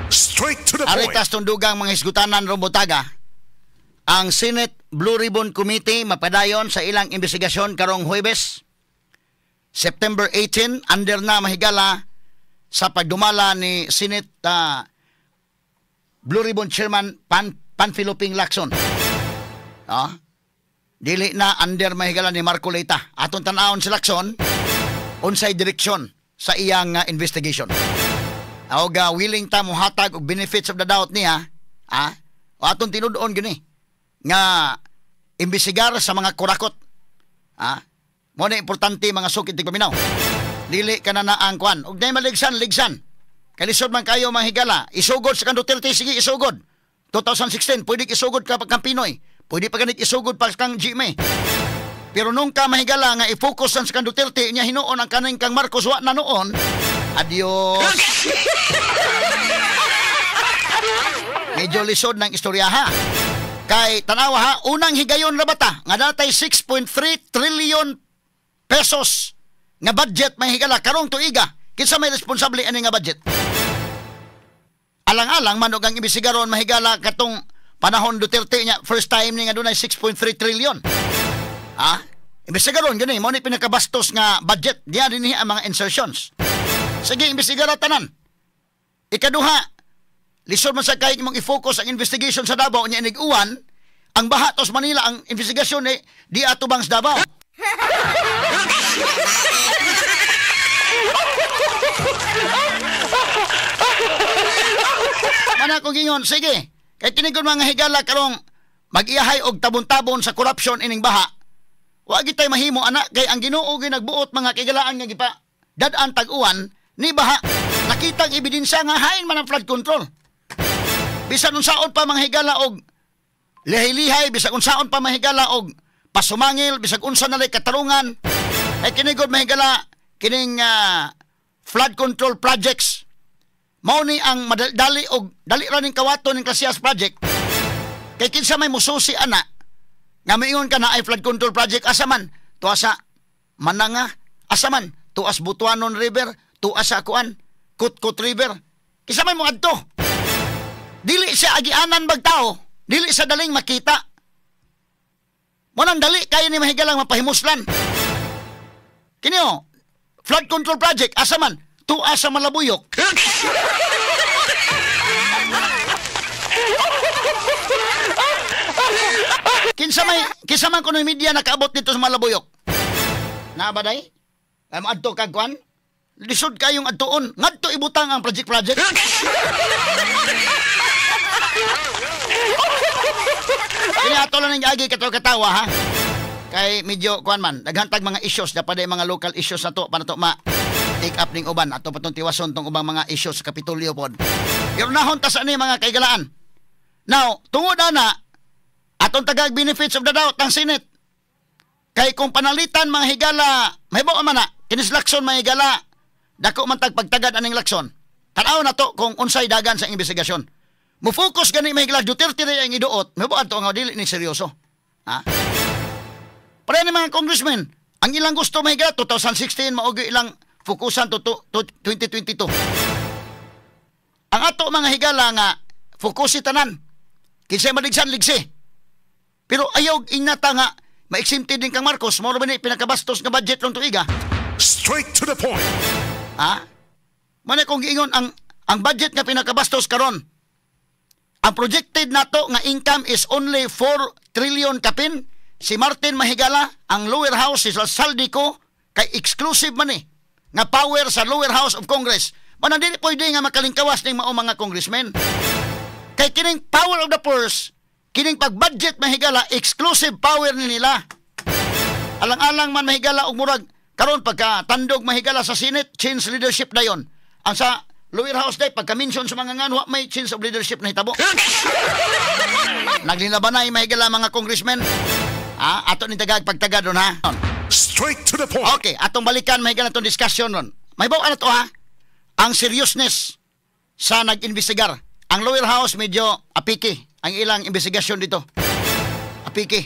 Straight to the point. Aritas tundugang mga hisgutanan Robotaga. Ang Senate Blue Ribbon Committee mapadayon sa ilang investigasyon karong Huwebes, September 18, under na mahigala sa pagdumala ni Senate Blue Ribbon Chairman Panfilo Ping Lacson. Dili na under mahigala ni Marco Leita. Atong tanawon si Lacson unsay direksyon sa iyang investigation. Willing ta mohatag og benefits of the doubt niya, o atong tinud-on gini nga imbestigar sa mga kurakot. Mo na importante mga sukit ti paminaw. Dili ka na ang kwan. Ug nay maligsan. Kalisod man kayo mahigala. Isugod sa kan Duterte, sige isugod. 2016 pwede isugod ka pag kang Pinoy. Pwede pa ganit isugod pa kang GMA. Pero nung ka mahigala nga i-focus sa kan Duterte niya hinuon ang kaning kang Marcos wa na noon. Adios. Medyo lisod ng istorya ha. Kay tanawa ha, unang higayon na bata nga datay 6.3 trillion pesos nga budget may higala karong tuiga. Kinsa may responsable ani nga budget? Alang-alang man og ang imbestigaron mahigala katong panahon Duterte niya first time ni nga dunay 6.3 trillion. Imbestigaron gani mo ni pinakabastos nga budget diya dinhi ang mga insertions. Sige imbestigara tanan. Ikaduha, lisod man sa kahit mong i-focus ang investigation sa Davao niya iniguan, ang baha tos Manila ang investigasyon ni di atubang sa Davao. Mana kong gingon, sige. Kaya tinigod mga higala karong mag-iyahay og tabon-tabon sa korupsyon ining baha. Wa gitay mahimo anak kay ang Ginoo gyud nagbuot mga kigalaan nga gipa dad-an tag-uwan ni baha. Nakitang ebidensya nga hain man ang flood control. Bisan unsaon pa mga higala og lihay-lihay, bisan unsaon pa mga higala og pasumangil, bisan unsa na lay katarungan. Ay kinigod mga higala kining flood control projects. Mao ni ang madali og dali ra ning kawaton ning Clasias project. Kay kinsa may mususi ana nga miingon ka na ay flood control project asaman tuwa sa Mananga, asaman tuas Butuanon River, tuas sa kuan Kutkut River. Kinsa may mo adto? Dili siya agianan bagtao, dili sa daling makita. Mo nang dali kay ni mahigalang mapahimuslan. Kini flood control project asaman tuas sa Malabuyok. Kinsa man kuno media nakaabot dito sa Malabuyok. Na ba day? Adto kag kwan? Lisod kayong adtuon. Ngadto ibutang ang project. Kini ato lang ng agi katawa ha. Kay medyo kwan man, naghantag mga issues dapat mga local issues na to para to take up ning uban ato patong tiwason tong ubang mga issues sa Kapitolyo pod. Pero nahon ta sa ni mga kaigalaan. Now, tungod ana atong tagag benefits of the doubt ng Senate. Kay kung panalitan mga higala, mahibaw man na kinis Lacson mga higala, dako man tag pagtagad aning Lacson. Tanaw na to kung unsay dagan sa investigasyon. Mo-focus gani mga higala Duterte na ang iduot, mahibaw ato nga dili ni seryoso. Para ni mga congressmen, ang ilang gusto mga higala 2016 maogi ilang fokusan to 2022. Ang ato mga higala nga fokusi tanan. Kinsay maligsan ligsi. Pero ayaw ingnata nga ma-exempted din kang Marcos, mo ni pinakabastos nga budget long tuiga. Straight to the point. Muna kong giingon ang budget nga pinakabastos karon. Ang projected nato nga income is only 4 trillion kapin. Si Martin Mahigala, ang lower house is saldi ko kay exclusive man nga power sa lower house of Congress. Manan dili pwede nga makalingkawas ning mao mga congressmen. Kay kining power of the purse, kining pag-budget mahigala, exclusive power ni nila. Alang-alang man mahigala og murag karon pagka tandog mahigala sa Senate, change leadership dayon. Ang sa lower house day pagka-mention sa mga nganwa may change of leadership na hitabo. Naglinabanay mahigala mga congressmen. Ato ni tagag pagtagad ron ha. Straight to the point. Okay, atong balikan mahigala tong discussion ron. Mahibaw ano to ha? Ang seriousness sa nag-investigar. Ang lower house medyo apiki ang ilang investigasyon dito. Apiki.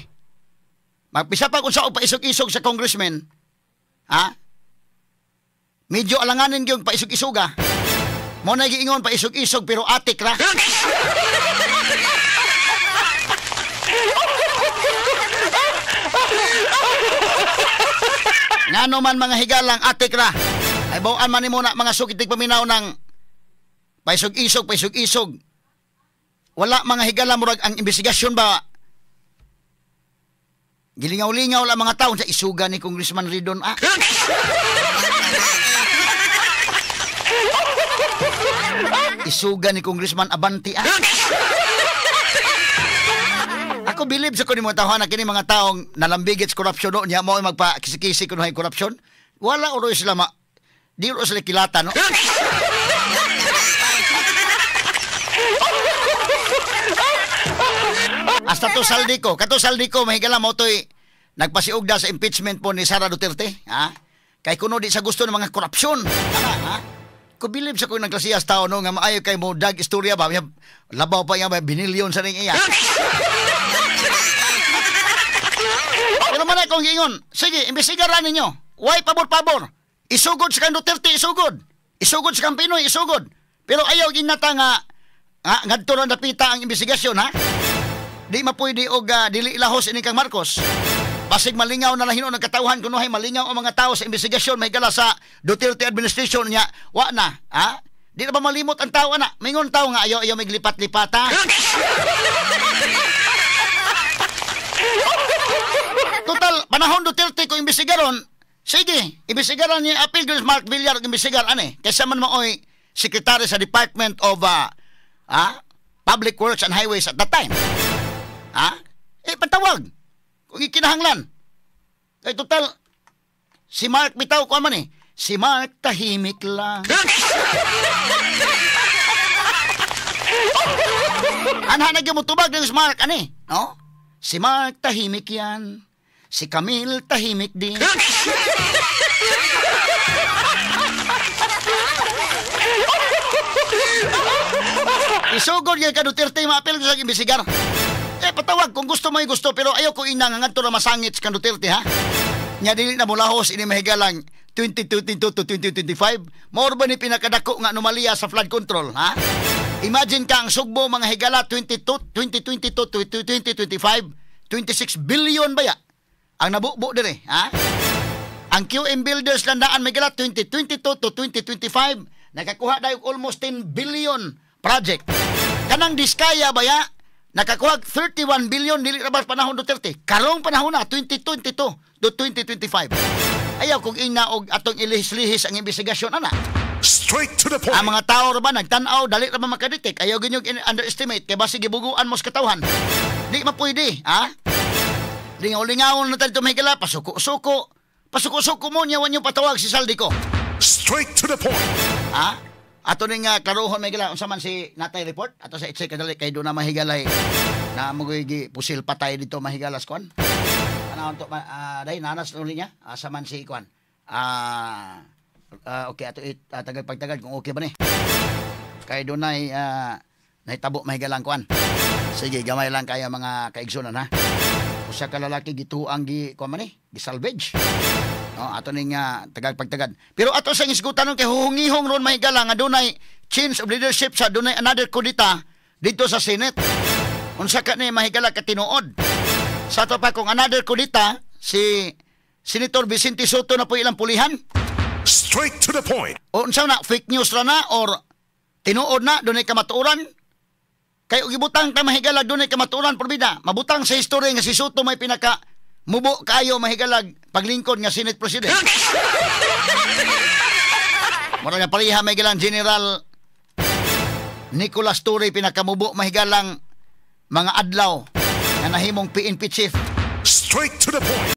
Magpisa pa kung sa paisog-isog sa congressman, medyo alanganin yung paisog-isuga. Mo na giingon pa isog-isog pero atik ra. Ngano man mga higalang atik ra. Ay bawaan man nimo na mga sukitig paminaw ng paisog-isog. Wala mga higala murag ang investigasyon ba gilingaw-lingaw lang mga taon sa isuga ni Congressman Ridon Isuga ni Congressman Abanti Ako believe sa kuning mga tao na kini mga taong nalambigit sa korupsyon no nya mo magpa-kisi-kisi kuno hay korupsyon. Wala oro sila di oro sila kilata no. Hasta to Saldico, kato Saldico mahigala mo to'y nagpasiugda sa impeachment po ni Sara Duterte, Kay kuno di sa gusto ng mga korupsyon, Ko believe sa kung nagklasiyas tao no nga maayo kay mo dag istorya ba, labaw pa nga binilyon sa ring iya. Pero man akong gingon, sige, imbestigaran ninyo. Why pabor-pabor? Isugod sa kan Duterte, isugod. Isugod sa kan Pinoy, isugod. Pero ayaw ginata nga ngadto ra napita ang investigasyon, Di mapuydi og dili ilahos ini kang Marcos. Basig malingaw na lahino nagkatawhan kuno hay malingaw ang mga tao sa investigasyon may gala sa Duterte administration niya. Wa na, Di na ba malimot ang tao na? Mingon tao nga ayaw may glipat-lipat, Total panahon Duterte ko imbestigaron. Sige, imbestigaran niya appeal kay Mark Villar imbestigar kaysa man maoy secretary sa Department of Public Works and Highways at that time. Patawag. Kung ikinahanglan. Kaya total, si Mark bitaw ko man Si Mark tahimik lang. Anha nagyamutubag ng si Mark, no? Si Mark tahimik yan. Si Camille tahimik din. Isugod kay ka Duterte maapil sa imbestigar. Patawag kung gusto mo gusto pero ayaw ko inang ngadto ra masangit sa Duterte Nya dili na mulahos ini mahigalang 2022 to 2025. More ba ni pinakadako nga anomalya sa flood control, Imagine ka ang sugbo mga higala 2022 to 2025, 26 billion baya ang nabubo dire, Ang QM Builders landaan may gala 2022 to 2025 nakakuha dayon almost 10 billion project. Kanang Diskaya baya nakakuha 31 billion dili rabas panahon Duterte. Karong panahon na 2022 to 2025. Ayaw kung ina og atong ilihis-lihis ang investigasyon Straight to the point. Ang mga tao ra ba nagtan-aw dali ra ba makaditek. Ayaw ginyog underestimate kay basi gibuguan mo sa katawhan. Di mapuydi, Lingaw-lingaw na tayo mahigala, pasuko-suko. Pasuko-suko mo niya wanyo patawag si Saldico. Straight to the point. Ato ning klarohon mahigala unsa man si natay report ato sa itsay kadali kay do na mahigalay na mugi pusil patay dito mahigalas kon. Panahon to dai nanas uli niya asa man si kon. Okay ato tagal pagtagal kung okay ba ni. Kay do nay nahitabo mahigalang kon. Sige gamay lang kaya mga kaigsunan usa ka lalaki gituang kon man ni gisalvage. Ato ning tagal pagtagad. Pero ato sa isgutan kay huhungihong ron mahigala nga dunay change of leadership sa dunay another kudita dito sa Senate. Unsa ka ni mahigala ka tinuod. Sa to pa kung another kudita si Senator Vicente Soto na po ilang pulihan. Straight to the point. O unsa na fake news ra na or tinuod na dunay kamatuoran. Kay gibutang ta mahigala dunay kamatuoran porbida. Mabutang sa history nga si Soto may pinaka mubo kayo mahigalag paglingkod nga Senate President. Mura nga pariha mahigalang General Nicolas Torre pinakamubo mahigalang mga adlaw nga nahimong PNP chief. Straight to the point.